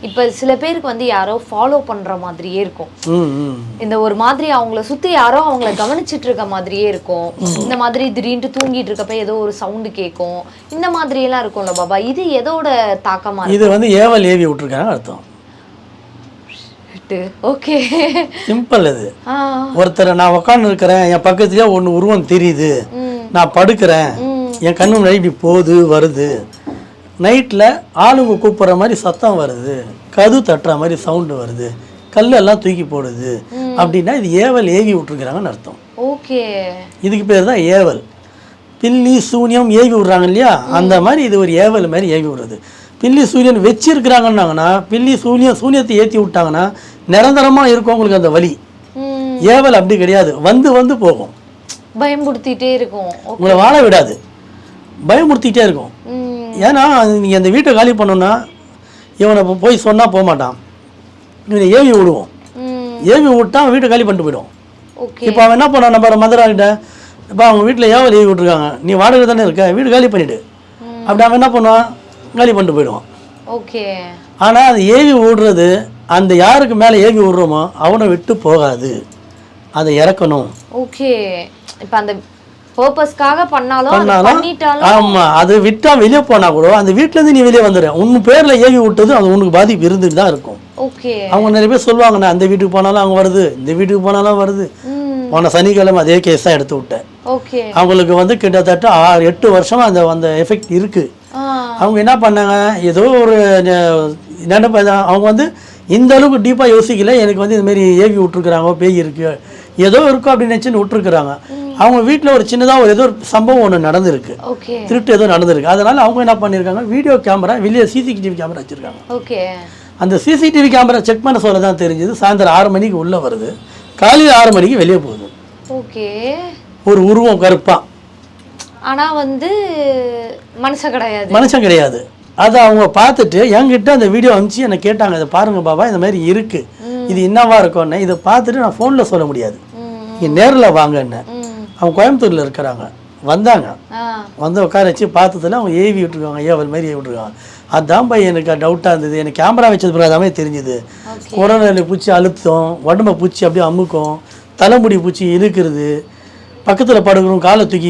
இப்போ சில பேருக்கு வந்து யாரோ ஃபாலோ பண்ற மாதிரியே இருக்கும். இந்த ஒரு மாதிரி அவங்கள சுத்தி யாரோ அவங்கள கவனிச்சிட்டு இருக்க மாதிரியே இருக்கும். இந்த மாதிரி திடீர்னு தூங்கிட்டு இருக்கப்ப ஏதோ ஒரு சவுண்டு கேட்கும். இந்த மாதிரி எல்லாம் இருக்கும்ல பாபா. இது எதோட தாக்கமா இருக்கு? இது வந்து ஏவல் ஏவி விட்டுருக்காங்க அர்த்தம். Okay, simple. இது ஒருத்தர் நான் உட்காந்து இருக்கிறேன், என் பக்கத்துலயே ஒன்று உருவம் தெரியுது, நான் படுக்கிறேன், என் கண்ணு முன்னாடி இப்படி போகுது வருது, நைட்டில் ஆளுங்க கூப்பிட்ற மாதிரி சத்தம் வருது, கது தட்டுற மாதிரி சவுண்டு வருது, கல்லெல்லாம் தூக்கி போடுது அப்படின்னா இது ஏவல் ஏவி விட்டுருக்குறாங்கன்னு அர்த்தம். ஓகே, இதுக்கு பேர் தான் ஏவல். பில்லி சூனியம் ஏவி விடுறாங்க இல்லையா, அந்த மாதிரி இது ஒரு ஏவல் மாதிரி ஏவி விடுறது. பில்லி சூனியன் வச்சிருக்கிறாங்கன்னாங்கன்னா, பில்லி சூனியத்தை ஏற்றி விட்டாங்கன்னா நிரந்தரமாக இருக்கும் உங்களுக்கு அந்த வலி. ஏவல் அப்படி கிடையாது, வந்து வந்து போகும், பயமுறுத்திட்டே இருக்கும், உங்களை வாழ விடாது, பயமுறுத்திட்டே இருக்கும். ஏன்னா நீங்கள் அந்த வீட்டை காலி பண்ணோன்னா இவனை போய் சொன்னால் போக மாட்டான், இவனை ஏவி விடுவோம், ஏவி விட்டா அவன் வீட்டை காலி பண்ணிட்டு போயிடுவோம். இப்போ அவன் என்ன பண்ணான், நம்ம மதுராகிட்ட இப்போ அவங்க வீட்டில் ஏவல் ஏவி விட்டுருக்காங்க, நீ வாடகை தானே இருக்க, வீடு காலி பண்ணிவிடு, அப்படி அவன் என்ன பண்ணுவான், காலி பண்ணிட்டு போயிடுவான். ஓகே, ஆனால் அது ஏவி விடுறது அந்த யாருக்கு மேலே ஏவி விடுறோமோ அவனை விட்டு போகாது, அதை இறக்கணும். ஓகே, இப்போ அந்த பர்பஸ்க்காக பண்ணாலும் ஆமாம், அது விட்டா வெளியே போனால் கூட அந்த வீட்டிலேருந்து நீ வெளியே வந்துடு, உன் பேரில் ஏவி விட்டது அது உனக்கு பாதிப்பு இருந்துட்டு தான் இருக்கும். ஓகே, அவங்க நிறைய பேர் சொல்லுவாங்க, நான் அந்த வீட்டுக்கு போனாலும் அவங்க வருது, இந்த வீட்டுக்கு போனாலும் வருது. போன சனிக்கிழமை அதே கேஸ் தான் எடுத்து விட்டேன். ஓகே, அவங்களுக்கு வந்து கிட்டத்தட்ட 6-8 வருஷமா அந்த எஃபெக்ட் இருக்கு. அவங்க என்ன பண்ணாங்க, ஏதோ ஒரு நினைப்ப அவங்க வந்து இந்த அளவுக்கு டீப்பாக யோசிக்கல, எனக்கு வந்து இதுமாரி ஏவி விட்டுருக்குறாங்க, பேய் இருக்கு ஏதோ இருக்கும் அப்படின்னு நினச்சின்னு விட்டுருக்குறாங்க. அவங்க வீட்டில் ஒரு சின்னதாக ஏதோ ஒரு சம்பவம் ஒன்று நடந்திருக்கு, திருட்டு ஏதோ நடந்திருக்கு. அதனால அவங்க என்ன பண்ணியிருக்காங்க, வீடியோ கேமரா வெளியே சிசிடிவி கேமரா வச்சுருக்காங்க. ஓகே, அந்த சிசிடிவி கேமரா செக் பண்ண சொல்ல தான் தெரிஞ்சது, சாயந்தரம் 6 மணிக்கு உள்ளே வருது, காலையில் 6 மணிக்கு வெளியே போகுது. ஓகே, ஒரு உருவம் கருப்பா, ஆனால் வந்து மனுஷன் கிடையாது. அதை அவங்க பார்த்துட்டு என்கிட்ட அந்த வீடியோ அனுப்பிச்சு என்னை கேட்டாங்க, இதை பாருங்க பாபா, இந்த மாதிரி இருக்கு, இது என்னவா இருக்கும்னு. இதை பார்த்துட்டு நான் ஃபோனில் சொல்ல முடியாது, நீங்கள் நேரில் வாங்கன்னு. அவங்க கோயம்புத்தூரில் இருக்கிறாங்க, வந்தாங்க, வந்து உட்கார வச்சு பார்த்ததுல அவங்க ஏவி விட்டுருக்காங்க, ஏவல் மாதிரி ஏவி விட்டுருக்காங்க. அதுதான் போய் எனக்கு டவுட்டாக இருந்தது. எனக்கு கேமரா வச்சது பிறகு தெரிஞ்சுது, குரல் பூச்சி அழுத்தம், உடம்ப பூச்சி அப்படியே அமுக்கும், தலைமுடி பூச்சி இழுக்கிறது, பக்கத்தில் படுக்கணும், காலை தூக்கி